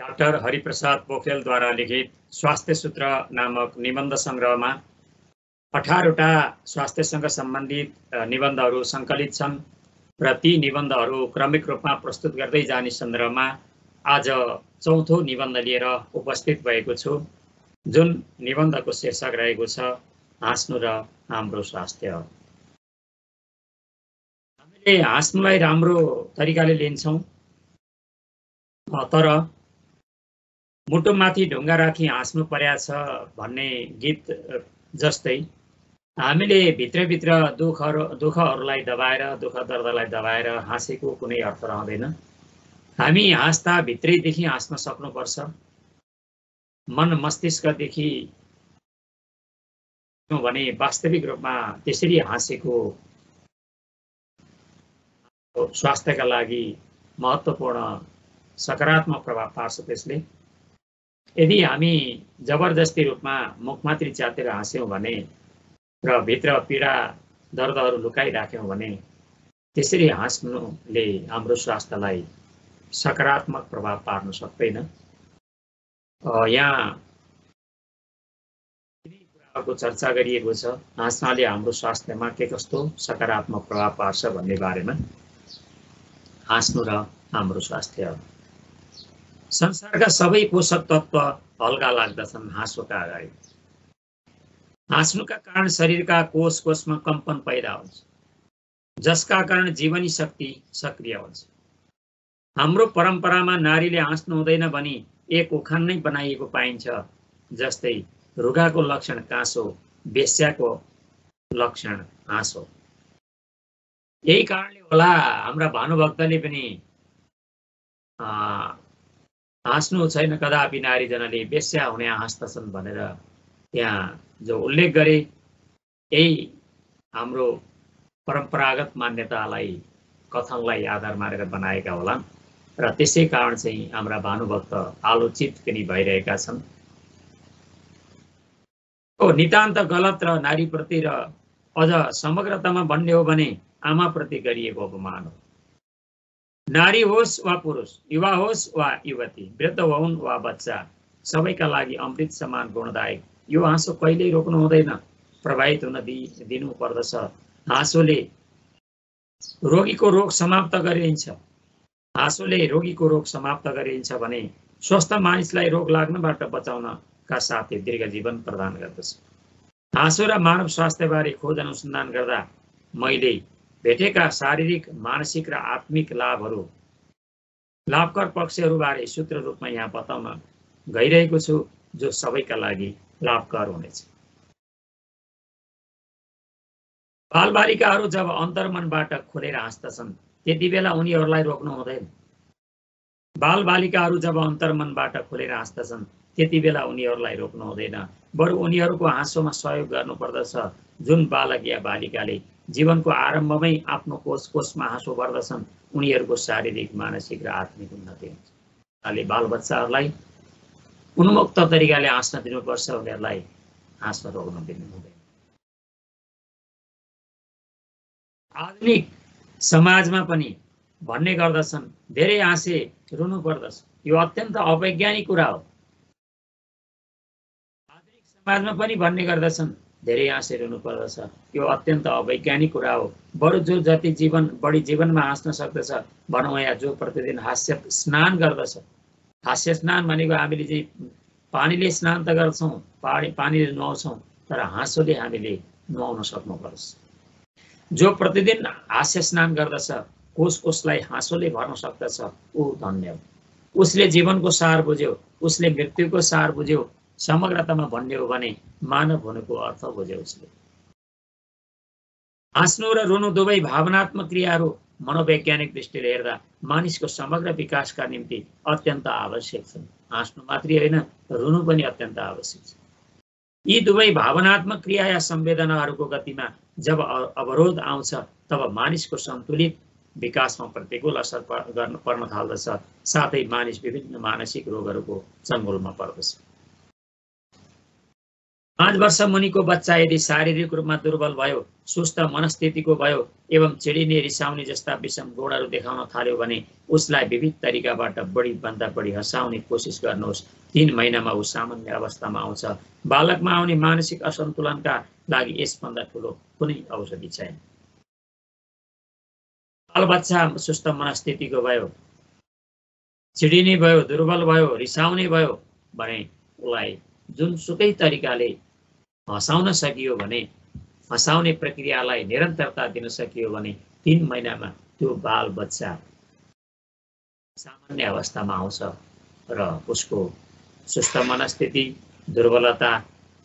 Doctor Hariprasad पोखरेलद्वारा लिखित स्वास्थ्य सूत्र नामक निबन्ध सङ्ग्रहमा 18वटा स्वास्थ्यसँग सम्बन्धित निबन्धहरू सङ्कलित छन् र ती निबन्धहरू क्रमिक रूपमा प्रस्तुत गर्दै जाने सन्दर्भमा आज चौथो निबन्ध लिएर उपस्थित भएको छु, जुन निबन्धको शीर्षक रहेको छ हाँस्नु र हाम्रो स्वास्थ्य। हामीले हाँस्नुलाई राम्रो तरिकाले लिन्छौँ, तर मुटुमाथि ढुङ्गा राखी हाँस्नु पर्या छ भन्ने गीत जस्तै हामीले भित्रभित्र दुःखहरूलाई दबाएर, दुःख दर्दलाई दबाएर हाँसेको कुनै अर्थ रहँदैन। हामी हाँस्दा भित्रैदेखि हाँस्न सक्नुपर्छ, मन मस्तिष्कदेखि भने वास्तविक रूपमा त्यसरी हाँसेको स्वास्थ्यका लागि महत्त्वपूर्ण सकारात्मक प्रभाव पार्छ। त्यसले यदि हामी जबरजस्ती रूपमा मुखमात्रै च्यातेर हाँस्यौँ भने र भित्र पीडा दर्दहरू लुकाइराख्यौँ भने त्यसरी हाँस्नुले हाम्रो स्वास्थ्यलाई सकारात्मक प्रभाव पार्न सक्दैन। यहाँ कुराको चर्चा गरिएको छ, हाँस्नाले हाम्रो स्वास्थ्यमा के कस्तो सकारात्मक प्रभाव पार्छ भन्ने बारेमा। हाँस्नु र हाम्रो स्वास्थ्य। संसारका सबै पोषक तत्त्व हल्का लाग्दछन् हाँसोका अगाडि। हाँस्नुका कारण शरीरका कोष कोषमा कम्पन पैदा हुन्छ, जसका कारण जीवनी शक्ति सक्रिय हुन्छ। हाम्रो परम्परामा नारीले हाँस्नु हुँदैन भनी एक उखान नै बनाइएको पाइन्छ, जस्तै रुगाको लक्षण काँसो, बेस्याको लक्षण हाँसो। यही कारणले होला हाम्रा भानुभक्तले पनि हाँस्नु छैन कदापि नारीजनले, बेस्या हुने हाँस्दछन् भनेर यहाँ जो उल्लेख गरे, यही हाम्रो परम्परागत मान्यतालाई, कथनलाई आधार मानेर बनाएका होलान् र त्यसै कारण चाहिँ हाम्रा भानुभक्त आलोचित पनि भइरहेका छन्। नितान्त गलत र नारीप्रति र अझ समग्रतामा भन्ने हो भने आमाप्रति गरिएको अपमान हो। नारी होस् वा पुरुष, युवा होस् वा युवती, वृद्ध हुन् वा बच्चा, सबैका लागि अमृत समान गुणदायक यो हाँसो कहिल्यै रोक्नु हुँदैन, प्रभावित हुन दिनु पर्दछ। हाँसोले रोगीको रोग समाप्त गरिन्छ। हाँसोले रोगीको रोग समाप्त गरिन्छ भने स्वस्थ मानिसलाई रोग लाग्नबाट बचाउनका साथै दीर्घ जीवन प्रदान गर्दछ। हाँसो र मानव स्वास्थ्यबारे खोज अनुसन्धान गर्दा मैले भेटेका शारीरिक, मानसिक र आत्मिक लाभकर पक्षहरूबारे सूत्र रूपमा यहाँ बताउन गइरहेको छु, जो सबैका लागि लाभकर हुनेछ। बालबालिकाहरू जब अन्तर्मनबाट खुलेर हाँस्दछन् त्यति बेला उनीहरूलाई रोक्नु हुँदैन। बालबालिकाहरू जब अन्तर्मनबाट खुलेर हाँस्दछन् त्यति बेला उनीहरूलाई रोक्नु हुँदैन, बरु उनीहरूको हाँसोमा सहयोग गर्नुपर्दछ। जुन बालक या बालिकाले जीवनको आरम्भमै आफ्नो कोष कोषमा हाँसो भर्दछन् उनीहरूको शारीरिक, मानसिक र आत्मिक उन्नति हुन्छ। अहिले बालबच्चाहरूलाई उन्मुक्त तरिकाले हाँस्न दिनुपर्छ, उनीहरूलाई हाँस्न रोक्न दिनु हुँदैन। आधुनिक समाजमा पनि भन्ने गर्दछन् धेरै हाँसे रुनु पर्दछ, यो अत्यन्त अवैज्ञानिक कुरा हो। आधुनिक समाजमा पनि भन्ने गर्दछन् धेरै हाँसे रुनु पर्दछ, यो अत्यन्त अवैज्ञानिक कुरा हो। बरु जो जति बढी जीवनमा हाँस्न सक्दछ भनौँ, या जो प्रतिदिन हास्य स्नान गर्दछ। हास्य स्नान भनेको हामीले चाहिँ पानीले स्नान त गर्छौँ, पानीले नुहाउँछौँ, तर हाँसोले हामीले नुहाउन सक्नुपर्छ। जो प्रतिदिन हास्य स्नान गर्दछ, कोष कोषलाई हाँसोले भर्न सक्दछ, ऊ धन्य हो। उसले जीवनको सार बुझ्यो, उसले मृत्युको सार बुझ्यो। समग्रतामा भन्ने हो भने मानव हुनुको अर्थ बुझ्यो उसले। हाँस्नु र रुनु दुवै भावनात्मक क्रियाहरू मनोवैज्ञानिक दृष्टिले हेर्दा मानिसको समग्र विकासका निम्ति अत्यन्त आवश्यक छन्। हाँस्नु मात्रै होइन, रुनु पनि अत्यन्त आवश्यक छ। यी दुवै भावनात्मक क्रिया या संवेदनाहरूको गतिमा जब अवरोध आउँछ तब मानिसको सन्तुलित विकासमा प्रतिकूल असर पर्न थाल्दछ, साथै मानिस विभिन्न मानसिक रोगहरूको चङ्गुलमा पर्दछ। 5 वर्ष मुनिको बच्चा यदि शारीरिक रूपमा दुर्बल भयो, सुस्त मनस्थितिको भयो एवं चिडिने रिसाउने जस्ता विषम गुणहरू देखाउन थाल्यो भने उसलाई विविध तरिकाबाट बढीभन्दा बढी हँसाउने कोसिस गर्नुहोस्। 3 महिनामा ऊ सामान्य अवस्थामा आउँछ। बालकमा आउने मानसिक असन्तुलनका लागि यसभन्दा ठुलो कुनै औषधि छैन। बालबच्चा सुस्त मनस्थितिको भयो, चिडिने भयो, दुर्बल भयो, रिसाउने भयो भने उसलाई जुनसुकै तरिकाले हँसाउन सकियो भने, हँसाउने प्रक्रियालाई निरन्तरता दिन सकियो भने 3 महिनामा त्यो बाल बच्चा सामान्य अवस्थामा आउँछ र उसको सुस्त मनस्थिति, दुर्बलता,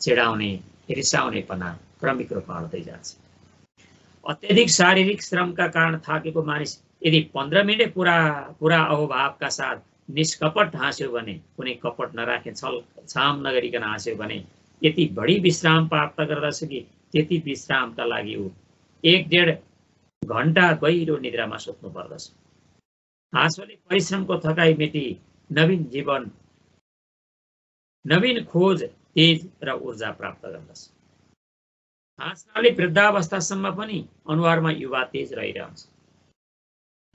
चिडाउने, रिसाउनेपना क्रमिक रूपमा हट्दै जान्छ। अत्यधिक शारीरिक श्रमका कारण थाकेको मानिस यदि 15 मिनट पुरा अहोभावका साथ निष्कपट हाँस्यो भने, कुनै कपट नराखे छाम नगरिकन हाँस्यो भने यति बढी विश्राम प्राप्त गर्दछ कि त्यति विश्रामका लागि ऊ 1-1.5 घण्टा गहिरो निद्रामा सुत्नु पर्दछ। हाँसोले परिश्रमको थकाइ मेटी नवीन जीवन, नवीन खोज, तेज र ऊर्जा प्राप्त गर्दछ। हाँस्नाले वृद्धावस्थासम्म पनि अनुहारमा युवा तेज रहिरहन्छ।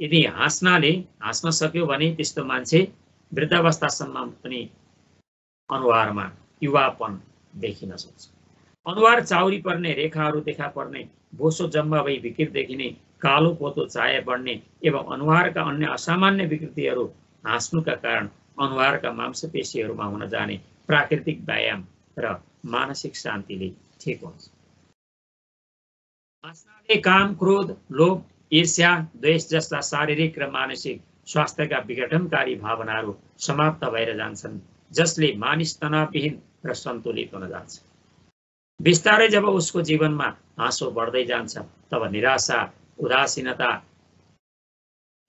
यदि हाँस्न सक्यो भने त्यस्तो मान्छे वृद्धावस्थासम्म पनि अनुहारमा युवापन देखिन सक्छ। अनुहार चाउरी पर्ने, रेखाहरू देखा पर्ने, बोसो जम्मा भई विकृत देखिने, कालो पोतो चाया बढ्ने एवं अनुहारका अन्य असामान्य विकृतिहरू हाँस्नुका कारण अनुहारका मांसपेशीहरूमा हुन जाने प्राकृतिक व्यायाम र मानसिक शान्तिले ठिक हुन्छ। हाँस्नाले काम, क्रोध, लोभ, ईर्ष्या, द्वेष जस्ता शारीरिक र मानसिक स्वास्थ्यका विघटनकारी भावनाहरू समाप्त भएर जान्छन्, जसले मानिस तनावविहीन र सन्तुलित हुन जान्छ। बिस्तारै जब उसको जीवनमा हाँसो बढ्दै जान्छ तब निराशा, उदासीनता,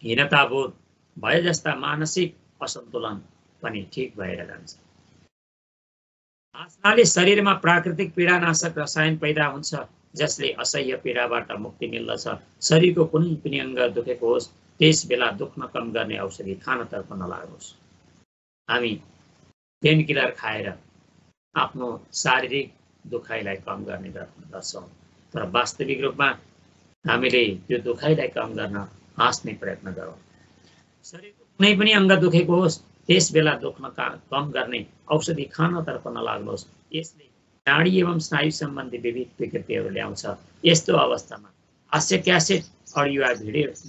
हीनताबोध भए जस्ता मानसिक असन्तुलन पनि ठिक भएर जान्छ। हाँस्नाले शरीरमा प्राकृतिक पीडानाशक रसायन पैदा हुन्छ, जसले असह्य पीडाबाट मुक्ति मिल्दछ। शरीरको कुनै पनि अङ्ग दुखेको होस् त्यस बेला दुख्न कम गर्ने औषधि खानतर्फ नलाग्नुहोस्। हामी पेन किलर खाएर आफ्नो शारीरिक दुखाइलाई कम गर्ने गर्छौँ, तर वास्तविक रूपमा हामीले त्यो दुखाइलाई कम गर्न हाँस्ने प्रयत्न गरौँ। शरीरको कुनै पनि अङ्ग दुखेको होस् त्यस बेला दुख्न कम गर्ने औषधि खानतर्फ नलाग्नुहोस्। यसले नाडी एवं स्नायु सम्बन्धी विविध विकृतिहरू ल्याउँछ। यस्तो अवस्थामा हास्य क्यासेट, अडियो वा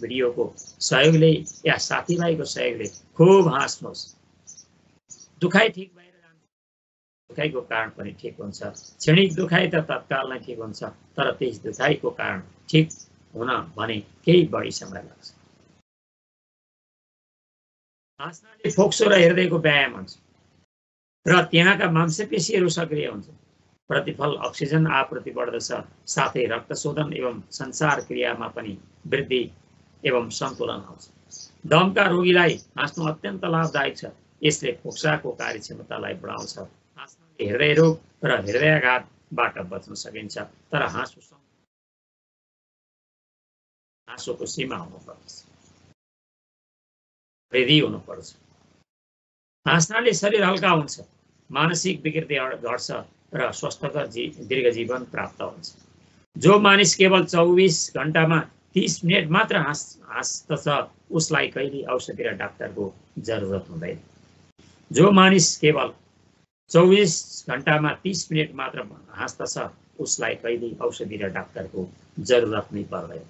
भिडियोको सहयोगले या साथीभाइको सहयोगले खुब हाँस्नुहोस्। दुखाइ ठिक भएर जान्छ। दुखाइको कारण पनि ठिक हुन्छ। क्षणिक दुखाइ त तत्काल नै ठिक हुन्छ, तर त्यस दुखाइको कारण ठिक हुन भने केही बढी समय लाग्छ। हाँस्नाले फोक्सो र हृदयको व्यायाम हुन्छ र त्यहाँका मांसपेशीहरू सक्रिय हुन्छ। प्रतिफल अक्सिजन आपूर्ति बढ्दछ, साथै रक्तशोधन एवं सञ्चार क्रियामा पनि वृद्धि एवं सन्तुलन आउँछ। दमका रोगीलाई हाँस्नु अत्यन्त लाभदायक छ। यसले फोक्साको कार्यक्षमतालाई बढाउँछ। हाँस्नाले हृदय रोग र हृदयाघातबाट बच्न सकिन्छ, तर हाँसोको सीमा हुनुपर्छ, वृद्धि हुनुपर्छ। हाँस्नाले शरीर हल्का हुन्छ, मानसिक विकृति घट्छ र स्वस्थकर दीर्घ जीवन प्राप्त हुन्छ। जो मानिस केवल 24 घण्टामा 30 मिनट मात्र हाँस्दछ उसलाई कहिले औषधि र डाक्टरको जरुरत हुँदैन। जो मानिस केवल 24 घण्टामा 30 मिनट मात्र हाँस्दछ उसलाई कहिले औषधि र डाक्टरको जरुरत नै पर्दैन।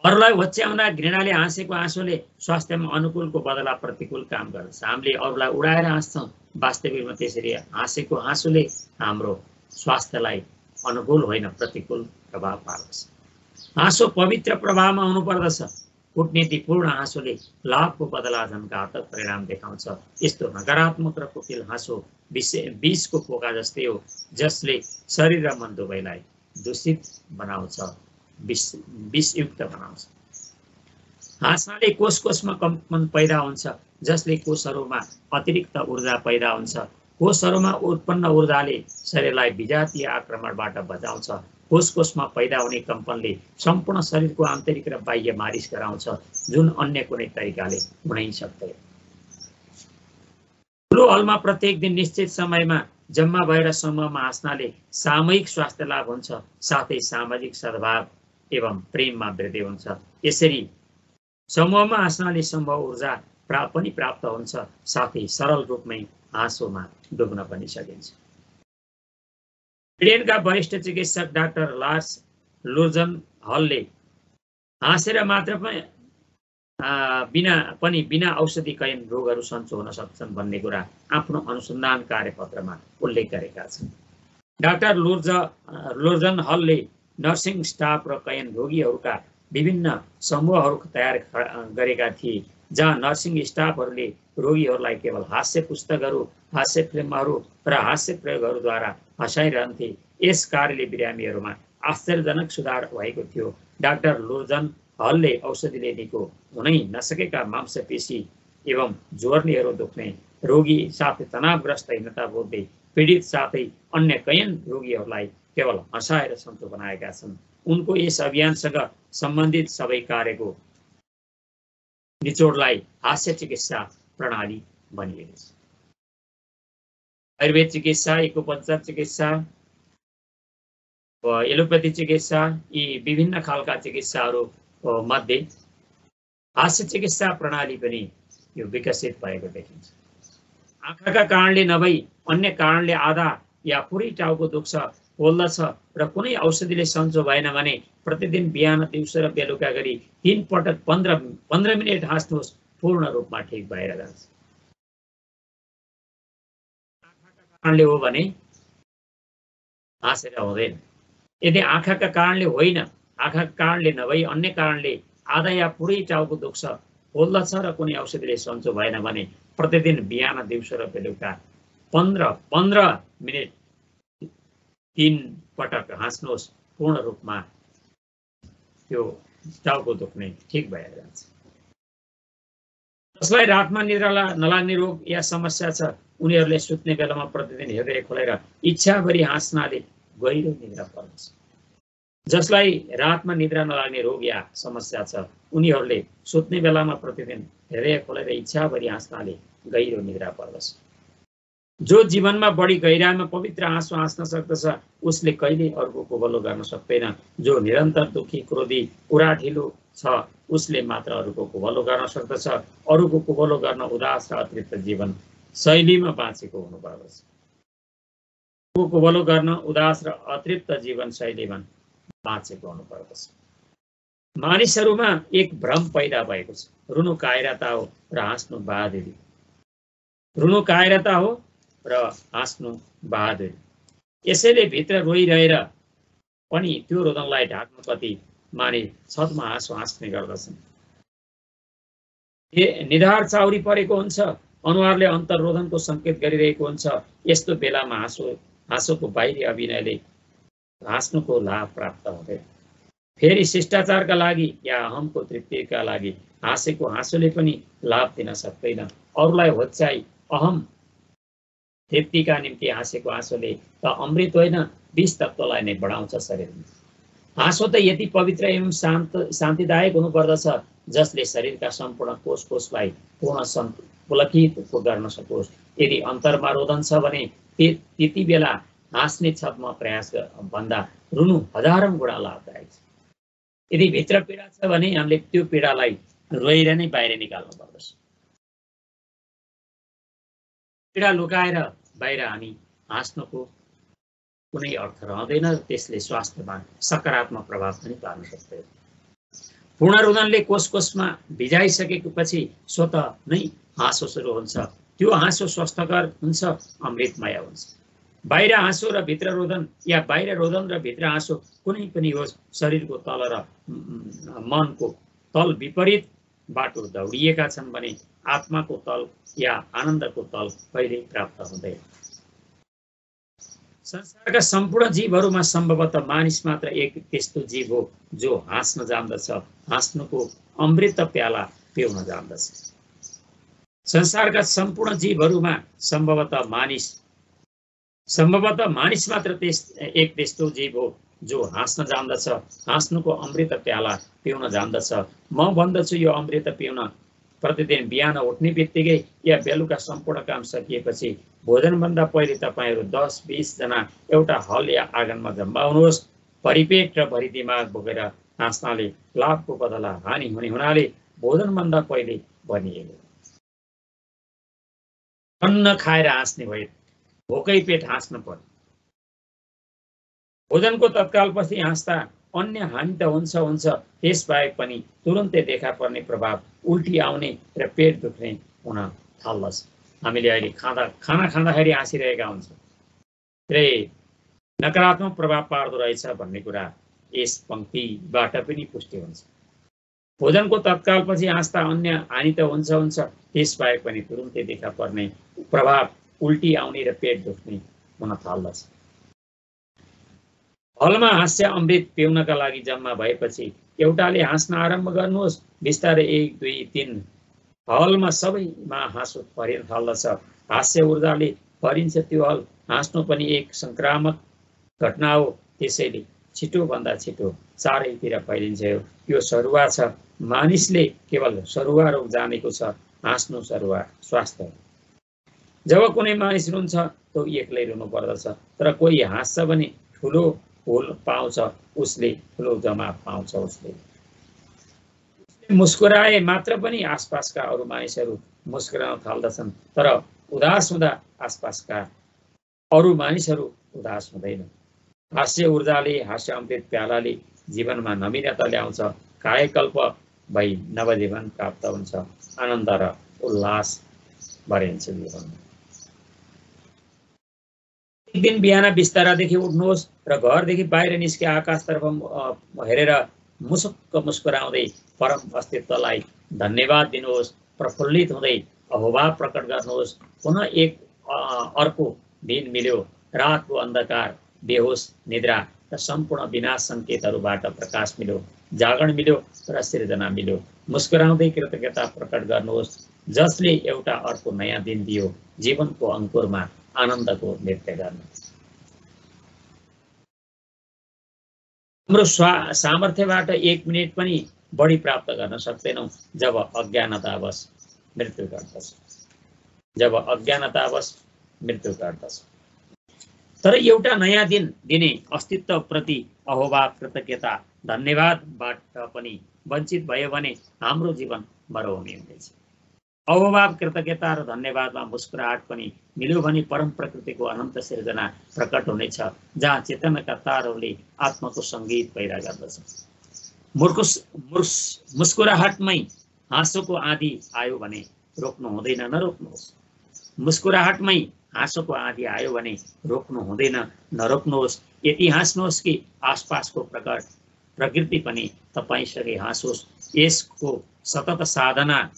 अरूलाई होच्याउन घृणाले हाँसेको हाँसोले स्वास्थ्यमा अनुकूलको बदला प्रतिकूल काम गर्छ। हामीले अरूलाई उडाएर हाँस्छौँ, वास्तविकमा त्यसरी हाँसेको हाँसोले हाम्रो स्वास्थ्यलाई अनुकूल होइन प्रतिकूल प्रभाव पार्दछ। हाँसो पवित्र प्रभावमा हुनुपर्दछ। कूटनीतिपूर्ण हाँसोले लाभको बदला झन् घातक परिणाम देखाउँछ। यस्तो नकारात्मक र कुटिल हाँसो विषको पोका जस्तै हो, जसले शरीर र मन दुवैलाई दूषित बनाउँछ, विषयुक्त बनाउँछ। हाँस्नाले कोषमा कम्पन पैदा हुन्छ, जसले कोषहरूमा अतिरिक्त ऊर्जा पैदा हुन्छ। कोषहरूमा उत्पन्न ऊर्जाले शरीरलाई विजातीय आक्रमणबाट बचाउँछ। कोषमा पैदा हुने कम्पनले सम्पूर्ण शरीरको आन्तरिक र बाह्य मालिस गराउँछ, जुन अन्य कुनै तरिकाले हुनै सक्दैन। ठुलो हलमा प्रत्येक दिन निश्चित समयमा जम्मा भएर समूहमा हाँस्नाले सामूहिक स्वास्थ्य लाभ हुन्छ, साथै सामाजिक सद्भाव एवं प्रेममा वृद्धि हुन्छ। यसरी समूहमा हाँस्नाले सम्भव ऊर्जा पनि प्राप्त हुन्छ, साथै सरल रूपमै हाँसोमा डुब्न पनि सकिन्छ। स्विडेनका वरिष्ठ चिकित्सक डाक्टर लार्स लोर्जन हलले हाँसेर मात्र बिना औषधि कैयन रोगहरू सन्चो हुन सक्छन् भन्ने कुरा आफ्नो अनुसन्धान कार्यपत्रमा उल्लेख गरेका छन्। डाक्टर लोर्जन हलले नर्सिङ स्टाफ र कैयन रोगीहरूका विभिन्न समूहहरू तयार गरेका थिए, जहाँ नर्सिङ स्टाफहरूले रोगीहरूलाई केवल हास्य पुस्तकहरू, हास्य फिल्महरू र हास्य प्रयोगहरूद्वारा हँसाइरहन्थे। यस कार्यले बिरामीहरूमा आश्चर्यजनक सुधार भएको थियो। डाक्टर लोर्जन हलले औषधिले निको हुनै नसकेका मांसपेशी एवं जोर्नीहरू दुख्ने रोगी साथै तनावग्रस्त हिंता बोक्दै पीडित साथै अन्य कैयन रोगीहरूलाई केवल हँसाएर सन्चो बनाएका छन्। उनको यस अभियानसँग सम्बन्धित सबै कार्यको निचोडलाई हास्य चिकित्सा प्रणाली भनिएको छ। आयुर्वेद चिकित्सा, इकोपचार चिकित्सा, एलोपैथी चिकित्सा, यी विभिन्न खालका चिकित्साहरू मध्ये हास्य चिकित्सा प्रणाली पनि यो विकसित भएको देखिन्छ। आँखाका कारणले नभई अन्य कारणले आधा या पुरै टाउको दुख्छ, पोल्दछ र कुनै औषधिले सन्चो भएन भने प्रतिदिन बिहान, दिउँसो र बेलुका गरी 3 पटक 15 मिनट हाँस्नुहोस्, पूर्ण रूपमा ठिक भएर जान्छ। आँखाका कारणले हो भने हाँसेर हुँदैन। यदि आँखाका कारणले होइन, आँखाका कारणले नभई अन्य कारणले आधा या पुरै टाउको दुख्छ, पोल्दछ र कुनै औषधिले सन्चो भएन भने प्रतिदिन बिहान, दिउँसो र बेलुका 15 मिनट 3 पटक हाँस्नुहोस्, पूर्ण रूपमा त्यो टाउको दुख्ने ठिक भएर जान्छ। जसलाई रातमा निद्रा नलाग्ने रोग या समस्या छ, उनीहरूले सुत्ने बेलामा प्रतिदिन हृदय खोलेर इच्छाभरि हाँस्नाले गहिरो निद्रा पर्दछ। जसलाई रातमा निद्रा नलाग्ने रोग या समस्या छ, उनीहरूले सुत्ने बेलामा प्रतिदिन हृदय खोलेर इच्छाभरि हाँस्नाले गहिरो निद्रा पर्दछ। जो जीवनमा बढी गहिराइमा पवित्र हाँसो हाँस्न सक्दछ, उसले कहिले अर्कोको भलो गर्न सक्दैन। जो निरन्तर दुखी, क्रोधी, उराठिलो छ, उसले मात्र अर्कोको भलो गर्न सक्दछ। अर्कोको भलो गर्न उदास र अतृप्त जीवन शैलीमा बाँचेको हुनुपर्दछ। अर्कोको भलो गर्न उदास र अतृप्त जीवन शैलीमा बाँचेको हुनुपर्दछ। मानिसहरूमा एक भ्रम पैदा भएको छ, रुनु कायरता हो र हाँस्नु बहादुरी। रुनु कायरता हो र हाँस्नु बहादुरी। यसैले भित्र रोइरहेर पनि त्यो रोदनलाई ढाक्नु कति मानिस छतमा हाँसो हाँस्ने गर्दछन्। निधार चाउरी परेको हुन्छ, अनुहारले अन्तर्रोदनको सङ्केत गरिरहेको हुन्छ। यस्तो बेलामा हाँसोको बाहिरी अभिनयले हाँस्नुको लाभ प्राप्त हुँदैन। फेरि शिष्टाचारका लागि या अहमको तृप्तिका लागि हाँसेको हाँसोले पनि लाभ दिन सक्दैन। अरूलाई होच्याई अहम तृप्तिका निम्ति हाँसेको हाँसोले त अमृत होइन, विष तत्त्वलाई नै बढाउँछ शरीरमा। हाँसो त यति पवित्र एवं शान्तिदायक हुनुपर्दछ, जसले शरीरका सम्पूर्ण कोषलाई पूर्ण पुलकित गर्न सकोस्। यदि अन्तरमा रोदन छ भने त्यति बेला हाँस्ने छतमा प्रयास भन्दा रुनु हजारौं गुणा लाभदायक छ। यदि भित्र पीडा छ भने हामीले त्यो पीडालाई रोएर नै बाहिर निकाल्नु पर्दछ। पीडा लुकाएर बाहिर हामी हाँस्नुको कुनै अर्थ रहँदैन। त्यसले स्वास्थ्यमा सकारात्मक प्रभाव पनि पार्न सक्दैन। पूर्ण रुदनले कोष-कोषमा भिजाइसकेपछि स्वतः नै हाँसो सुरु हुन्छ। त्यो हाँसो स्वस्थकर हुन्छ, अमृतमय हुन्छ। बाहिर हाँसो र भित्र रोदन या बाहिर रोदन र भित्र हाँसो कुनै पनि होस्, शरीरको तल र मनको तल विपरीत बाटो दौडिएका छन् भने आत्माको तल या आनन्दको तल कहिल्यै प्राप्त हुँदैन। संसारका सम्पूर्ण जीवहरूमा सम्भवतः मानिस मात्र एक त्यस्तो जीव हो जो हाँस्न जान्दछ, हाँस्नुको अमृत प्याला पिउन जान्दछ। संसारका सम्पूर्ण जीवहरूमा सम्भवतः मानिस मात्र एक त्यस्तो जीव हो जो हाँस्न जान्दछ, हाँस्नुको अमृत प्याला पिउन जान्दछ। म भन्दछु, यो अमृत पिउन प्रतिदिन बिहान उठ्ने बित्तिकै या बेलुका सम्पूर्ण काम सकिएपछि भोजनभन्दा पहिले तपाईँहरू 10-20 जना एउटा हल या आँगनमा जम्मा हुनुहोस्। भरिपेट र भरि दिमाग बोकेर हाँस्नाले लाभको बदला हानि हुने हुनाले भोजनभन्दा पहिले भनिएको। अन्न खाएर हाँस्ने भए भोकै पेट हाँस्न पर्यो। भोजनको तत्कालपछि हाँस्दा अन्य हानि त हुन्छ, त्यसबाहेक पनि तुरुन्तै देखा पर्ने प्रभाव उल्टी आउने र पेट दुख्ने हुन थाल्दछ। हामीले अहिले खाना खाँदाखेरि हाँसिरहेका हुन्छौँ, र नकारात्मक प्रभाव पार्दो रहेछ भन्ने कुरा यस पंक्तिबाट पनि पुष्टि हुन्छ। भोजनको तत्कालपछि हाँस्दा अन्य हानि त हुन्छ, त्यसबाहेक पनि तुरुन्तै देखा पर्ने प्रभाव उल्टी आउने र पेट दुख्ने हुन थाल्दछ। हलमा हास्य अमृत पिउनका लागि जम्मा भएपछि एउटाले हाँस्न आरम्भ गर्नुहोस्। बिस्तारै 1, 2, 3 हलमा सबैमा हाँसो परिन थाल्दछ। हास्य ऊर्जाले भरिन्छ त्यो हल। हाँस्नु पनि एक संक्रामक घटना हो, त्यसैले छिटोभन्दा छिटो चारैतिर फैलिन्छ। यो सरुवा छ। मानिसले केवल सरुवा रोग जानेको छ, हाँस्नु सरुवा स्वास्थ्य हो। जब कुनै मानिस रुन्छ त एक्लै रुनु पर्दछ, तर कोही हाँस्छ भने ठुलो फुल पाउँछ, उसले ठुलो जवाफ पाउँछ। उसले मुस्कुराए मात्र पनि आसपासका अरू मानिसहरू मुस्कुराउन थाल्दछन्, तर उदास हुँदा आसपासका अरू मानिसहरू उदास हुँदैन। हास्य ऊर्जाले, हास्य अमृत प्यालाले जीवनमा नवीनता ल्याउँछ। कायकल्प भई नवजीवन प्राप्त हुन्छ। आनन्द र उल्लास भरिन्छ जीवनमा। एक दिन बिहान बिस्तारादेखि उठ्नुहोस् र घरदेखि बाहिर निस्के आकाशतर्फ हेरेर मुसुक्क मुस्कुराउँदै परम अस्तित्वलाई धन्यवाद दिनुहोस्। प्रफुल्लित हुँदै अहोभाव प्रकट गर्नुहोस्। पुनः एक अर्को दिन मिल्यो। रातको अन्धकार, बेहोस निद्रा र सम्पूर्ण विनाश सङ्केतहरूबाट प्रकाश मिल्यो। जागरण मिल्यो र सृजना मिल्यो। मुस्कुराउँदै कृतज्ञता प्रकट गर्नुहोस्, जसले एउटा अर्को नयाँ दिन दियो। जीवनको अङ्कुरमा आनन्दको नृत्य गर्नु। हाम्रो सामर्थ्यबाट 1 मिनेट पनि बढी प्राप्त गर्न सक्दैनौँ जब अज्ञानतावश मृत्यु घट्दछ। तर एउटा नयाँ दिन दिने अस्तित्वप्रति अहोभाव, कृतज्ञता, धन्यवादबाट पनि वञ्चित भयो भने हाम्रो जीवन मरुभूमि हुनेछ। अहोभाव, कृतज्ञता र धन्यवादमा मुस्कुराहट पनि मिल्यो भने परम प्रकृतिको अनन्त सिर्जना प्रकट हुनेछ, जहाँ चेतनाका तारहरूले आत्माको सङ्गीत पैदा गर्दछ। मुस्कुराहटमै हाँसोको आँधी आयो भने रोक्नु हुँदैन, नरोक्नुहोस्। मुस्कुराहटमै हाँसोको आँधी आयो भने रोक्नु हुँदैन, नरोक्नुहोस्। यति हाँस्नुहोस् कि आसपासको प्रकृति पनि तपाईँसँगै हाँसोस्। यसको सतत साधना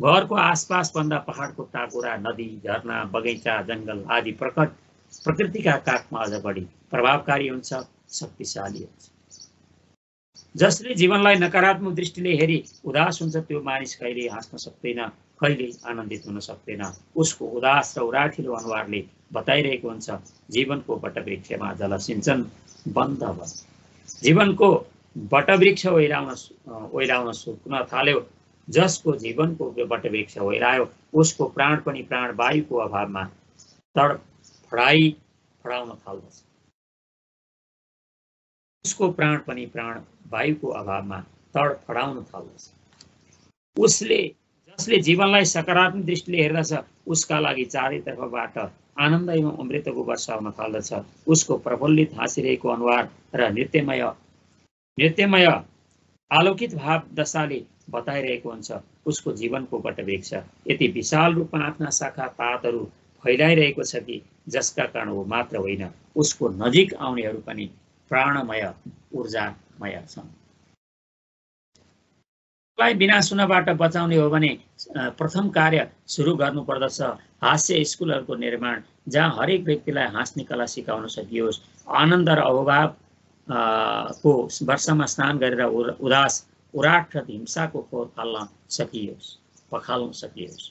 घरको आसपास भन्दा पहाडको टाकुरा, नदी, झरना, बगैँचा, जङ्गल आदि प्रकृतिका काखमा अझ बढी प्रभावकारी हुन्छ, शक्तिशाली हुन्छ। जसले जीवनलाई नकारात्मक दृष्टिले हेरी उदास हुन्छ, त्यो मानिस कहिले हाँस्न सक्दैन, कहिले आनन्दित हुन सक्दैन। उसको उदास र उराठिलो अनुहारले बताइरहेको हुन्छ जीवनको वटवृक्षमा जलसिञ्चन बन्द भयो। जीवनको वटवृक्ष ओइराउन सुक्न थाल्यो। जसको जीवनको वटवृक्ष ओइरायो, उसको प्राण पनि प्राणवायुको अभावमा तडफडाउन थाल्दछ। जसले जीवनलाई सकारात्मक दृष्टिले हेर्दछ, उसका लागि चारैतर्फबाट आनन्द एवं अमृतको वर्षा हुन थाल्दछ। उसको प्रफुल्लित हाँसिरहेको अनुहार र नृत्यमय आलोकित भाव दशाले बताइरहेको हुन्छ उसको जीवनको वटवृक्ष यति विशाल रूपमा आफ्ना शाखा पातहरू फैलाइरहेको छ कि जसका कारण वो मात्र होइन, उसको नजिक आउनेहरू पनि प्राणमय ऊर्जामय छन्। लाई विनाश हुनबाट बचाउने हो भने प्रथम कार्य सुरु गर्नुपर्दछ हास्य स्कुलहरूको निर्माण, जहाँ हरेक व्यक्तिलाई हाँस्ने कला सिकाउन सकियोस्। आनन्द र अहोभाव को वर्षामा स्नान गरेर उदास, उराट र हिंसाको खोर पखाल्न सकियोस्।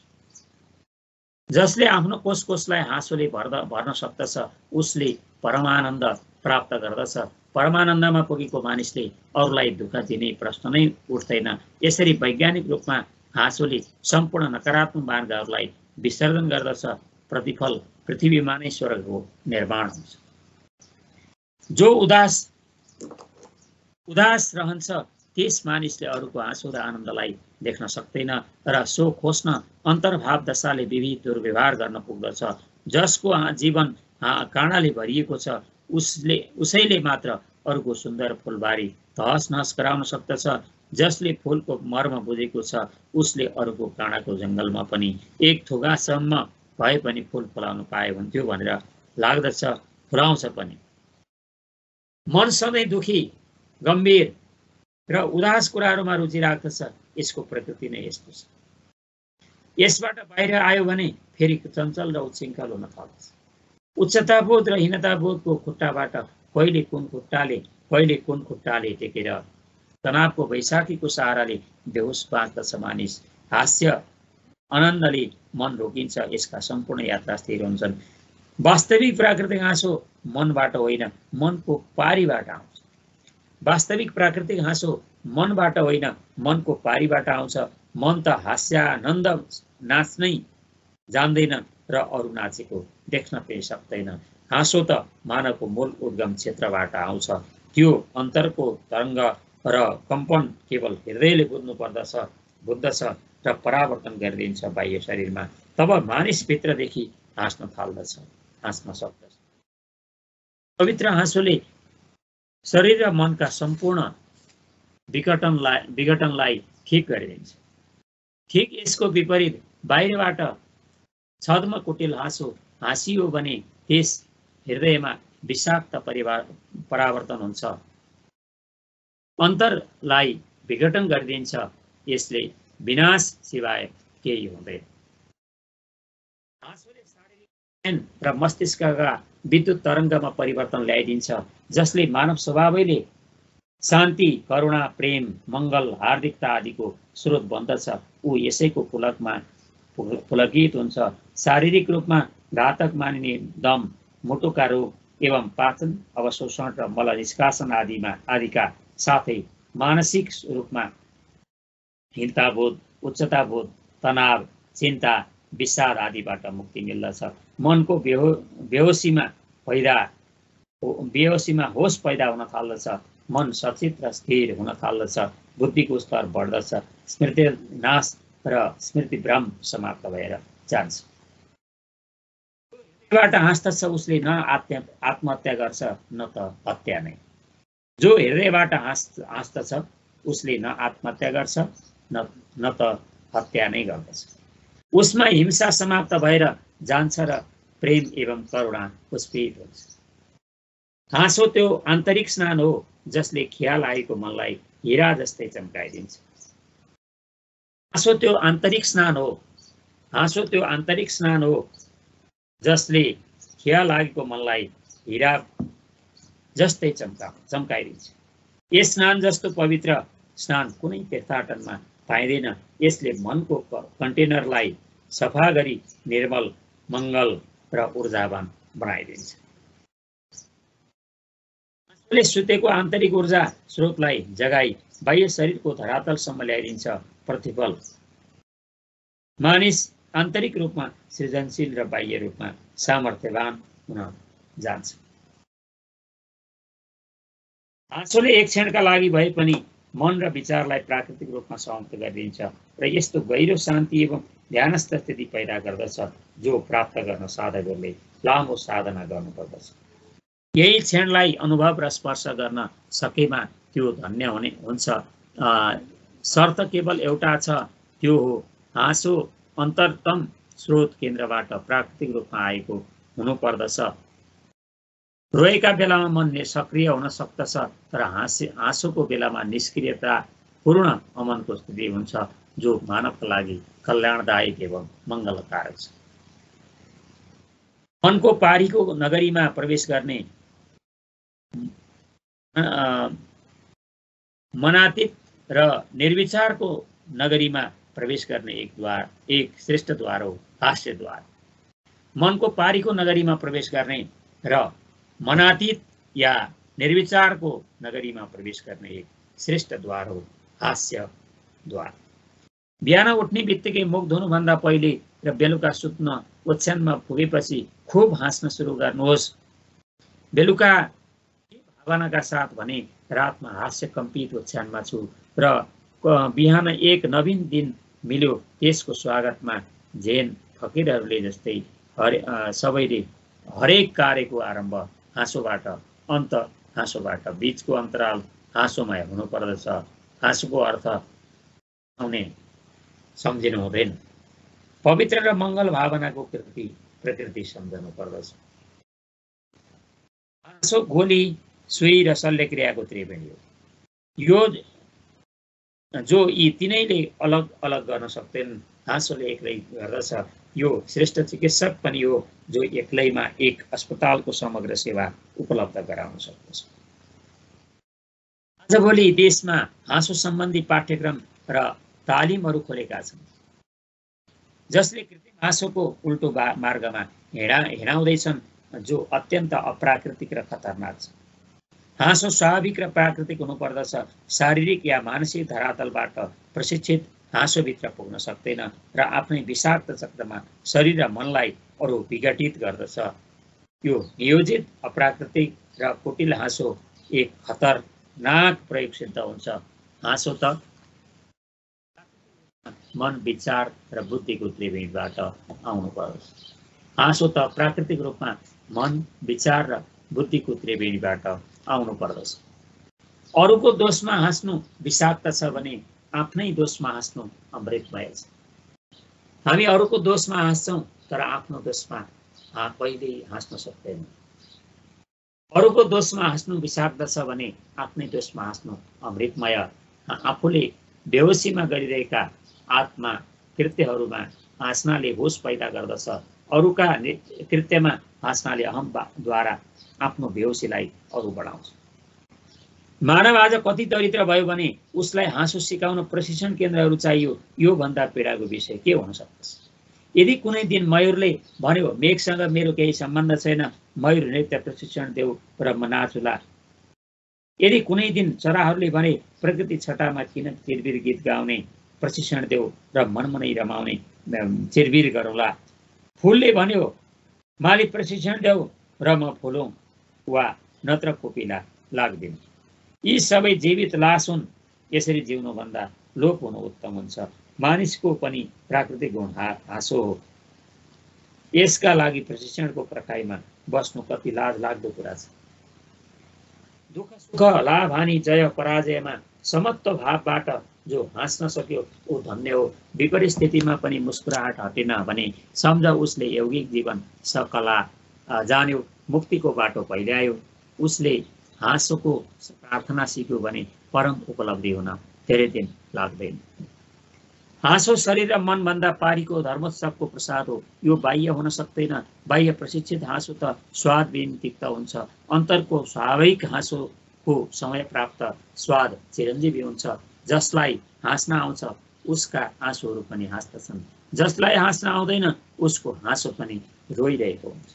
जसले आफ्नो कोषलाई हाँसोले भर्न सक्दछ, उसले परमानन्द प्राप्त गर्दछ। परमानन्दमा पुगेको मानिसले अरूलाई दुःख दिने प्रश्न नै उठ्दैन। यसरी वैज्ञानिक रूपमा हाँसोले सम्पूर्ण नकारात्मक मार्गहरूलाई विसर्जन गर्दछ। प्रतिफल पृथ्वीमा नै स्वर्गको निर्माण हुन्छ। जो उदास रहन्छ त्यस मानिसले अरूको हाँसो र आनन्दलाई देख्न सक्दैन र सो खोज्न अन्तर्भाव दशाले विविध दुर्व्यवहार गर्न पुग्दछ। जसको जीवन काँडाले भरिएको छ उसैले मात्र अरूको सुन्दर फुलबारी तहस नहस गराउन सक्दछ। जसले फुलको मर्म बुझेको छ उसले अरूको काँडाको जङ्गलमा पनि एक थोगासम्म भए पनि फुल फलाउन पाए हुन्थ्यो भनेर लाग्दछ, फुलाउँछ पनि। मन सधैँ दुखी, गम्भीर र उदास कुराहरूमा रुचि राख्दछ। यसको प्रकृति नै यस्तो छ। यसबाट बाहिर आयो भने फेरि चञ्चल र उच्छृङ्खल हुन थाल्छ। उच्चताबोध र हीनताबोधको खुट्टाबाट कहिले कुन खुट्टाले टेकेर तनावको वैशाखीको सहाराले बेहोस बाँच्दछ मानिस। हास्य आनन्दले मन रोकिन्छ। यसका सम्पूर्ण यात्रा स्थिर हुन्छन्। वास्तविक प्राकृतिक हाँसो मनबाट होइन मनको पारीबाट आउँछ। वास्तविक प्राकृतिक हाँसो मनबाट होइन मनको पारीबाट आउँछ। मन त हास्यानन्द नाच्नै जान्दैन र अरू नाचेको देख्न पनि सक्दैन। हाँसो त मानवको मूल उद्गम क्षेत्रबाट आउँछ। त्यो अन्तरको तरङ्ग र कम्पन केवल हृदयले बुझ्दछ र परावर्तन गरिदिन्छ बाह्य शरीरमा। तब मानिस भित्रदेखि हाँस्न सक्दछ। पवित्र हाँसोले शरीर र मनका सम्पूर्ण विघटनलाई ठिक गरिदिन्छ। ठिक यसको विपरीत बाहिरबाट छद्म कुटिल हाँसो हाँसियो भने त्यस हृदयमा विषाक्त परावर्तन हुन्छ, अन्तरलाई विघटन गरिदिन्छ। यसले विनाश सिवाय केही हुँदैन। हाँसोले शारीरिक र मस्तिष्कका विद्युत तरङ्गमा परिवर्तन ल्याइदिन्छ, जसले मानव स्वभावैले शान्ति, करुणा, प्रेम, मङ्गल, हार्दिकता आदिको स्रोत बन्दछ। ऊ यसैको पुलकित हुन्छ। शारीरिक रूपमा घातक मानिने दम, मुटुका रोग एवं पाचन अवशोषण र मल निष्कासन आदिका साथै मानसिक रूपमा हीनताबोध, उच्चताबोध, तनाव, चिन्ता, विषाद आदिबाट मुक्ति मिल्दछ। मनको बेहोसीमा होस पैदा हुन थाल्दछ। मन सचित र स्थिर हुन थाल्दछ। बुद्धिको स्तर बढ्दछ। स्मृति नाश र स्मृति भ्रम समाप्त भएर जान्छ। हृदयबाट हाँस्दछ उसले न आत्महत्या गर्छ न त हत्या नै। जो हृदयबाट हाँस्दछ उसले न आत्महत्या गर्छ न त हत्या नै गर्दछ। उसमा हिंसा समाप्त भएर जान्छ र प्रेम एवं करुणा पुष्पित हुन्छ। हाँसो त्यो आन्तरिक स्नान हो जसले खियाल आएको मनलाई हिरा जस्तै चम्काइदिन्छ। हाँसो त्यो आन्तरिक स्नान हो जसले खियाल लागेको मनलाई हिरा जस्तै चम्काइदिन्छ। यस स्नान जस्तो पवित्र स्नान कुनै तीर्थाटनमा पाइँदैन। यसले मनको कन्टेनरलाई सफा गरी निर्मल, मङ्गल र ऊर्जावान बनाइदिन्छ। हाँसोले सुतेको आन्तरिक ऊर्जा स्रोतलाई जगाई बाह्य शरीरको धरातलसम्म ल्याइदिन्छ। प्रतिफल मानिस आन्तरिक रूपमा सृजनशील र बाह्य रूपमा सामर्थ्यवान हुन जान्छ। हाँसोले एक क्षणका लागि भए पनि मन र विचारलाई प्राकृतिक रूपमा समाप्त गरिदिन्छ र यस्तो गहिरो शान्ति एवं ध्यानस्थ स्थिति पैदा गर्दछ जो प्राप्त गर्न साधकहरूले लामो साधना गर्नुपर्दछ। यही क्षणलाई अनुभव र स्पर्श गर्न सकेमा त्यो धन्य हुन्छ। शर्त केवल एउटा छ, त्यो हो हाँसो अन्तरतम स्रोत केन्द्रबाट प्राकृतिक रूपमा आएको हुनुपर्दछ। रोएका बेलामा मन सक्रिय हुन सक्दछ तर हाँसोको बेलामा निष्क्रियता पूर्ण अमनको स्थिति हुन्छ जो मानवका लागि कल्याणदायक एवं मङ्गलकारक छ। मनको पारीको नगरीमा प्रवेश गर्ने मनातीत र निर्विचारको नगरीमा प्रवेश गर्ने एक श्रेष्ठ द्वार हो हास्य द्वार। मनको पारीको नगरीमा प्रवेश गर्ने र मनातीत या निर्विचारको नगरीमा प्रवेश गर्ने एक श्रेष्ठ द्वार हो हास्य द्वार। बिहान उठ्ने बित्तिकै मुख धुनुभन्दा पहिले र बेलुका सुत्न ओछ्यानमा पुगेपछि खुब हाँस्न सुरु गर्नुहोस्। बेलुका भावनाका साथ भने रातमा हास्य कम्पित ओछ्यानमा छु र बिहान एक नवीन दिन मिल्यो, त्यसको स्वागतमा झेन फकिरहरूले जस्तै सबैले हरेक कार्यको आरम्भ हाँसोबाट, अन्त हाँसोबाट, बीचको अन्तराल हाँसोमय हुनुपर्दछ। हाँसोको अर्थ आउने सम्झिनु हुँदैन। पवित्र र मङ्गल भावनाको प्रकृति सम्झनु पर्दछ। हाँसो गोली, सुई र शल्यक्रियाको त्रिवेणी हो। यो जो यी तीनैले अलग अलग गर्न सक्दैनन्, हाँसोले एक्लै गर्दछ। यो श्रेष्ठ चिकित्सक पनि हो, जो एक्लैमा एक अस्पतालको समग्र सेवा उपलब्ध गराउन सक्दछ। आजभोलि देशमा हाँसो सम्बन्धी पाठ्यक्रम र तालिमहरू खोलेका छन्, जसले कृत्रिम हाँसोको उल्टो मार्गमा हिँडाउँदैछन्, जो अत्यन्त अप्राकृतिक र खतरनाक छ। हाँसो स्वाभाविक र प्राकृतिक हुनुपर्दछ। शारीरिक या मानसिक धरातलबाट प्रशिक्षित हाँसोभित्र पुग्न सक्दैन र आफ्नै विषाक्त चक्रमा शरीर र मनलाई अरू विघटित गर्दछ। यो नियोजित, अप्राकृतिक र कुटिल हाँसो एक खतरनाक प्रयोग सिद्ध हुन्छ। हाँसो त मन, विचार र बुद्धिको त्रिवेणीबाट आउनु पर्छ। हाँसो त प्राकृतिक रूपमा मन, विचार र बुद्धिको त्रिवेणीबाट आउनु पर्दछ। अरूको दोषमा हाँस्नु विषाक्त छ भने आफ्नै दोषमा हाँस्नु अमृतमय छ। हामी अरूको दोषमा हाँस्छौँ तर आफ्नो दोषमा कहिल्यै हाँस्न सक्दैनौँ। अरूको दोषमा हाँस्नु विषाक्त छ भने आफ्नै दोषमा हाँस्नु अमृतमय। आफूले बेहोसीमा गरिरहेका आत्मा कृत्यहरूमा हाँस्नाले होस पैदा गर्दछ। अरूका कृत्यमा हाँस्नाले अहमद्वारा आफ्नो बेहोसीलाई अरू बढाउँछ। मानव आज कति दरिद्र भयो भने उसलाई हाँसो सिकाउन प्रशिक्षण केन्द्रहरू चाहियो। यो भन्दा पीडाको विषय के हुन सक्दछ? यदि कुनै दिन मयूरले भन्यो, मेघसँग मेरो केही सम्बन्ध छैन, मयूर नृत्य प्रशिक्षण देऊ र म नाचुला। यदि कुनै दिन चराहरूले भने, प्रकृति छटामा किन चिरबिर गीत गाउने प्रशिक्षण देऊ र मनमनै रमाउने चिरबिर गरौँला। फुलले भन्यो, माली प्रशिक्षण देऊ र म फुलौँ वा नत्र कोपिला लाग्दिन। यी सबै जीवित लास हुन्। यसरी जिउनुभन्दा लोप हुनु उत्तम हुन्छ। मानिसको पनि प्राकृतिक गुण हाँसो हो। यसका लागि प्रशिक्षणको पर्खाइमा बस्नु कति लाज लाग्दो कुरा छ। दुःख सुख, लाभ हानि, जय पराजयमा समत्व भावबाट जो हाँस्न सक्यो ऊ धन्य हो। विपरीत स्थितिमा पनि मुस्कुराहट हटेन भने सम्झ उसले यौगिक जीवन सकला जान्यो, मुक्तिको बाटो पहिल्यायो। उसले हाँसोको प्रार्थना सिक्यो भने परम उपलब्धि हुन धेरै दिन लाग्दैन। हाँसो शरीर र मनभन्दा पारीको धर्मोत्सवको प्रसाद हो। यो बाह्य हुन सक्दैन। बाह्य प्रशिक्षित हाँसो त स्वादविहीन तिक्त हुन्छ। अन्तरको स्वाभाविक हाँसोको समय प्राप्त स्वाद चिरञ्जीवी हुन्छ। जसलाई हाँस्न आउँछ उसका आँसुहरू पनि हाँस्दछन्। जसलाई हाँस्न आउँदैन उसको हाँसो पनि रोइरहेको हुन्छ।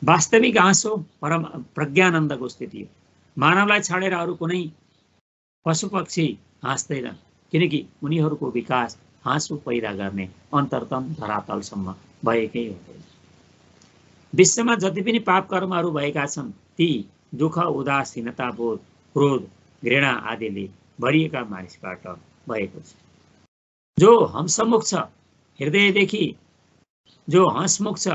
वास्तविक हाँसो परम प्रज्ञानन्दको स्थिति हो। मानवलाई छाडेर अरू कुनै पशुपक्षी हाँस्दैन, किनकि उनीहरूको विकास हाँसो पैदा गर्ने अन्तरतम धरातलसम्म भएकै हुँदैन। विश्वमा जति पनि पाप कर्महरू भएका छन् ती दुःख, उदासीनता बोध, क्रोध, घृणा आदिले भरिएका मानिसबाट भएको छ। जो हंसमुख छ हृदयदेखि, जो हंसमुख छ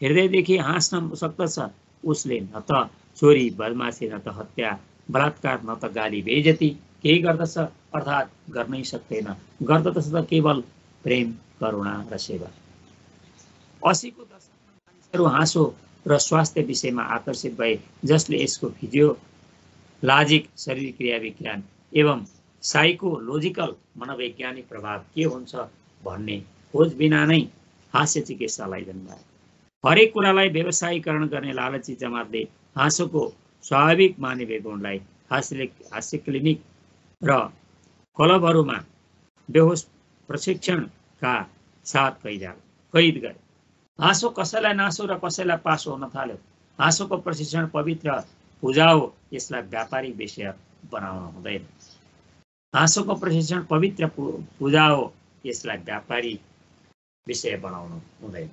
हृदयदेखि हाँस्न सक्दछ, उसले न त चोरी बदमासी, न त हत्या बलात्कार, न त गाली बेइज्जती केही गर्दछ, अर्थात् गर्नै सक्दैन। गर्दछ त केवल प्रेम, करुणा र सेवा। 80 को दशकमा मानिसहरू हाँसो र स्वास्थ्य विषयमा आकर्षित भए, जसले यसको फिजियोलॉजिक शरीर क्रिया विज्ञान एवं साइकोलोजिकल मनोवैज्ञानिक प्रभाव के हुन्छ भन्ने खोज बिना नै हास्य चिकित्सालाई जन्मायो। हरेक कुरालाई व्यवसायीकरण गर्ने लालची जमातले हाँसोको स्वाभाविक मानवीय गुणलाई हास्य क्लिनिक र क्लबहरूमा बेहोस प्रशिक्षणका साथ कैद गरे। हाँसो कसैलाई नासो र कसैलाई पासो हुन थाल्यो। हाँसोको प्रशिक्षण पवित्र पूजा हो। यसलाई व्यापारिक विषय बनाउन हुँदैन। हाँसोको प्रशिक्षण पवित्र पूजा हो, यसलाई व्यापारी विषय बनाउनु हुँदैन।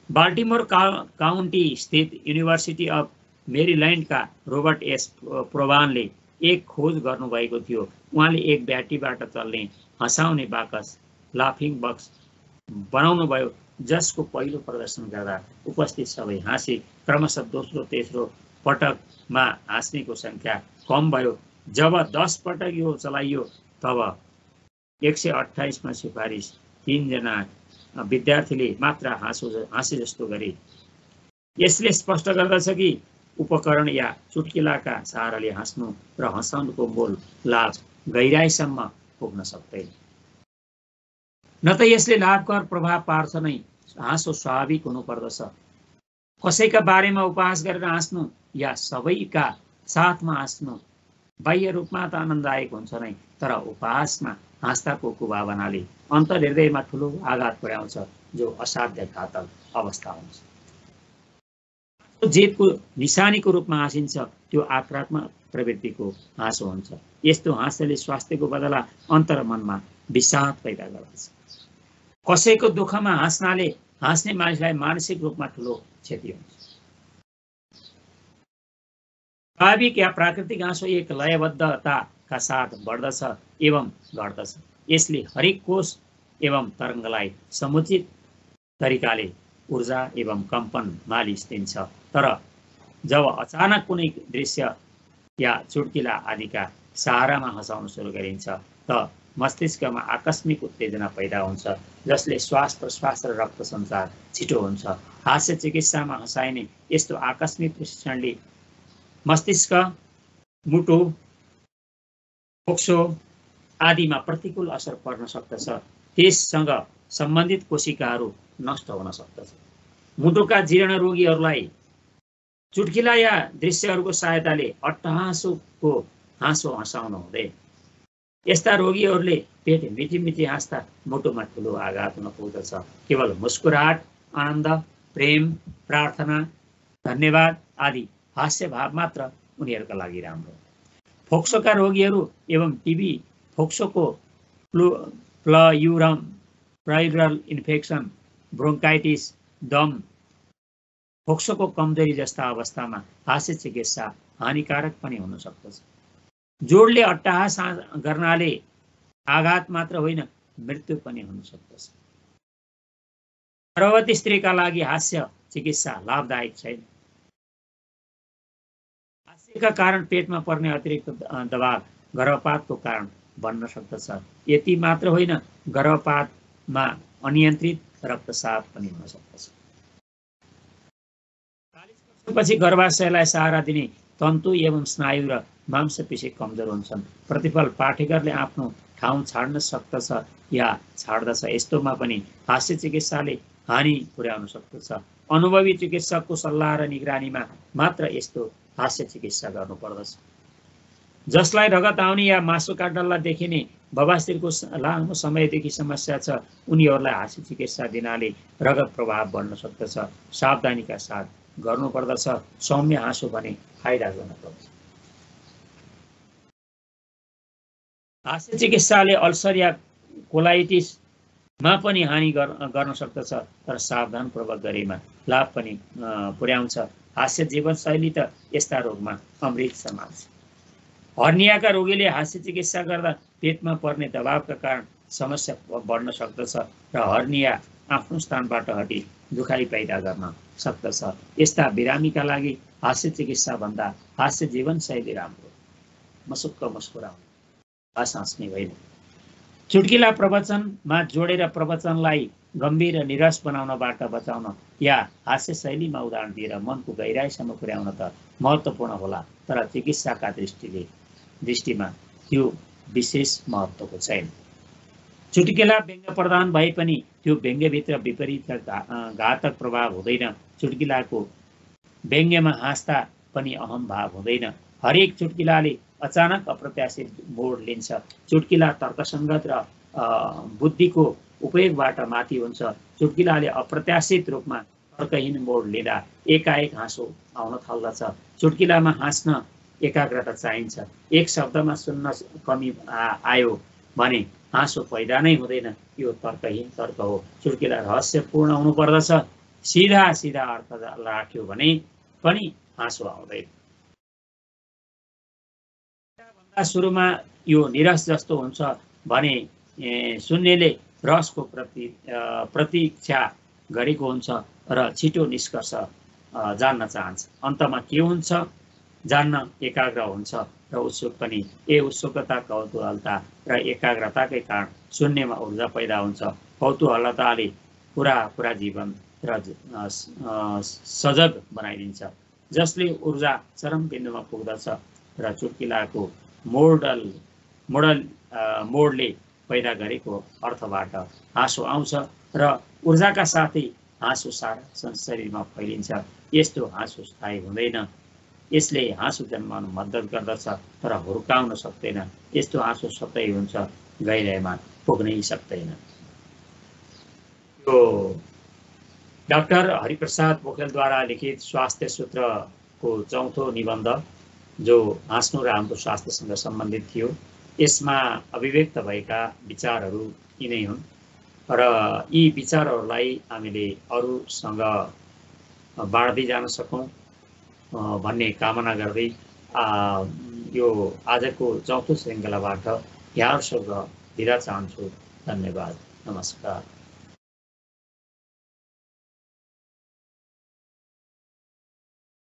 बाल्टिमोर काउन्टी स्थित युनिभर्सिटी अफ मेरील्यान्डका रोबर्ट एस प्रोभानले एक खोज गर्नुभएको थियो। उहाँले एक ब्याट्रीबाट चल्ने हँसाउने बाकस लाफिङ बक्स बनाउनु भयो, जसको पहिलो प्रदर्शन गर्दा उपस्थित सबै हाँसे। क्रमशः दोस्रो तेस्रो पटकमा हाँस्नेको संख्या कम भयो। जब 10 पटक यो चलाइयो तब 128 मा सिफारिस 3 जना विद्यार्थीले मात्र हाँसे जस्तो गरे। यसले स्पष्ट गर्दछ कि उपकरण या चुटकिलाका सहाराले हाँस्नु र हँसाउनुको मूल लाभ गहिराइसम्म पुग्न सक्दैन। न त यसले लाभकर प्रभाव पार्छ नै हाँसो स्वाभाविक हुनुपर्दछ। कसैका बारेमा उपहास गरेर हाँस्नु या सबैका साथमा हाँस्नु बाह्य रूपमा त आनन्ददायक हुन्छ नै, तर उपहासमा हाँस्दाको कुभावनाले अन्तर्हृदयमा ठुलो आघात पुर्याउँछ, जो असाध्य घातक अवस्था हुन्छ। जेतको निशानीको रूपमा हाँसिन्छ त्यो आक्रामक प्रवृत्तिको हाँसो हुन्छ। यस्तो हाँसोले स्वास्थ्यको बदला अन्तर्मनमा विषाद पैदा गर्दछ। कसैको दुःखमा हाँस्नाले हाँस्ने मानिसलाई मानसिक रूपमा ठुलो क्षति हुन्छ। स्वाभाविक या प्राकृतिक हाँसो एक लयबद्धताका साथ बढ्दछ एवं घट्दछ। यसले हरेक कोष एवं तरङ्गलाई समुचित तरिकाले ऊर्जा एवं कम्पनमा लिन्छ। तर जब अचानक कुनै दृश्य या चुटकिला आदिका सहारामा हँसाउन सुरु गरिन्छ त मस्तिष्कमा आकस्मिक उत्तेजना पैदा हुन्छ, जसले श्वास प्रश्वास र रक्त सञ्चार छिटो हुन्छ। हास्य चिकित्सामा हँसाइने यस्तो आकस्मिक प्रशिक्षणले मस्तिष्क, मुटु, फोक्सो आदिमा प्रतिकूल असर पर्न सक्दछ। त्यससँग सम्बन्धित कोशिकाहरू नष्ट हुन सक्दछ। मुटुका जीर्ण रोगीहरूलाई चुटकिला या दृश्यहरूको सहायताले अट्टहाँसोको हाँसो हँसाउनु हुँदैन। यस्ता रोगीहरूले पेट मिठी मिठी हाँस्दा मुटुमा ठुलो आघात हुन पुग्दछ। केवल मुस्कुराहट, आनन्द, प्रेम, प्रार्थना, धन्यवाद आदि हास्य भाव मात्र उनीहरूका लागि राम्रो। फोक्सोका रोगीहरू एवं टिबी, फोक्सोको प्लयुरल इन्फेक्सन, ब्रोन्काइटिस, दम, फोक्सोको कमजोरी जस्ता अवस्थामा हास्य चिकित्सा हानिकारक पनि हुन सक्दछ। जोडले अट्टहास गर्नाले आघात मात्र होइन, मृत्यु पनि हुन सक्दछ। गर्भवती स्त्रीका लागि हास्य चिकित्सा लाभदायक छैन। हास्यका कारण पेटमा पर्ने अतिरिक्त दबाव गर्भपातको कारण बन्न सक्दछ। यति मात्र होइन, गर्भपातमा अनियन्त्रित रक्तस्राव पनि हुन सक्दछ। 40 वर्षपछि गर्भाशयलाई सहारा दिने तन्तु एवं स्नायु र मांसपेशी कमजोर हुन्छन्। प्रतिफल पाठेघरले आफ्नो ठाउँ छाड्न सक्दछ या छाड्दछ। यस्तोमा पनि हास्य चिकित्साले हानि पुर्याउन सक्दछ। अनुभवी चिकित्सकको सल्लाह र निगरानीमा मात्र यस्तो हास्य चिकित्सा गर्नुपर्दछ। जसलाई रगत आउने या मासुका डल्ला देखिने बवासिरको लामो समयदेखि समस्या छ, उनीहरूलाई हास्य चिकित्सा दिनाले रगत प्रभाव बढ्न सक्दछ। सावधानीका साथ गर्नुपर्दछ। सौम्य हाँसो भने फाइदा गर्नुपर्छ। हास्य चिकित्साले अल्सर या कोलाइटिसमा पनि हानि गर्न सक्दछ, तर सावधानपूर्वक गरेमा लाभ पनि पुर्याउँछ। हास्य जीवनशैली त यस्ता रोगमा अमृत समान छ। हर्नियाका रोगीले हास्य चिकित्सा गर्दा पेटमा पर्ने दबावका कारण समस्या बढ्न सक्दछ र हर्निया आफ्नो स्थानबाट हटी दुखाइ पैदा गर्न सक्दछ। यस्ता बिरामीका लागि हास्य चिकित्सा भन्दा हास्य जीवनशैली राम्रो। मसुक्क मुस्कुराउनु, हाँस्ने होइन। चुटकिला प्रवचनमा जोडेर प्रवचनलाई गम्भीर र निरस बनाउनबाट बचाउन या हास्य शैलीमा उदाहरण दिएर मनको गहिराइसम्म पुर्याउन त महत्त्वपूर्ण होला, तर चिकित्साका दृष्टिमा त्यो विशेष महत्त्वको छैन। चुटकिला व्यङ्ग्य प्रधान भए पनि त्यो व्यङ्ग्यभित्र विपरीत घातक प्रभाव हुँदैन। चुटकिलाको व्यङ्ग्यमा हाँस्दा पनि अहम भाव हुँदैन। हरेक चुटकिलाले अचानक अप्रत्याशित मोड लिन्छ। चुटकिला तर्कसङ्गत र बुद्धिको उपयोगबाट माथि हुन्छ। चुटकिलाले अप्रत्याशित रूपमा तर्कहीन मोड लिँदा एकाएक हाँसो आउन थाल्दछ। चुटकिलामा हाँस्न एकाग्रता चाहिन्छ। एक शब्दमा सुन्न कमी आयो भने हाँसो पैदा नै हुँदैन। यो तर्कहीन तर्क हो। चुड्किला रहस्यपूर्ण हुनुपर्दछ। सिधा सिधा अर्थ राख्यो भने पनि हाँसो आउँदैन। सुरुमा यो निरस जस्तो हुन्छ भने सुन्नेले रसको प्रतीक्षा गरेको हुन्छ र छिटो निष्कर्ष जान्न चाहन्छ। अन्तमा के हुन्छ जान्न एकाग्र हुन्छ र उत्सुक पनि। उत्सुकता, कौतूहलता र एकाग्रताकै कारण सुन्नेमा ऊर्जा पैदा हुन्छ। कौतूहलताले पुरा जीवन र सजग बनाइदिन्छ, जसले ऊर्जा चरम बिन्दुमा पुग्दछ र चुड्किलाको मोडले पैदा गरेको अर्थबाट हाँसो आउँछ र ऊर्जाका साथै हाँसो सारा शरीरमा फैलिन्छ। यस्तो हाँसो स्थायी हुँदैन। यसले हाँसो जन्माउन मद्दत गर्दछ तर हुर्काउन सक्दैन। यस्तो हाँसो सतै हुन्छ, गहिराइमा पुग्नै सक्दैन। यो डाक्टर हरिप्रसाद पोखरेलद्वारा लिखित स्वास्थ्य सूत्रको चौथो निबन्ध जो हाँस्नु र हाम्रो स्वास्थ्यसँग सम्बन्धित थियो। यसमा अभिव्यक्त भएका विचारहरू यिनै हुन् र यी विचारहरूलाई हामीले अरूसँग बाँड्दै जान सकौँ भन्ने कामना गर्दै यो आजको चौथो श्रृङ्खलाबाट यहाँहरूसँग बिदा चाहन्छु। धन्यवाद, नमस्कार।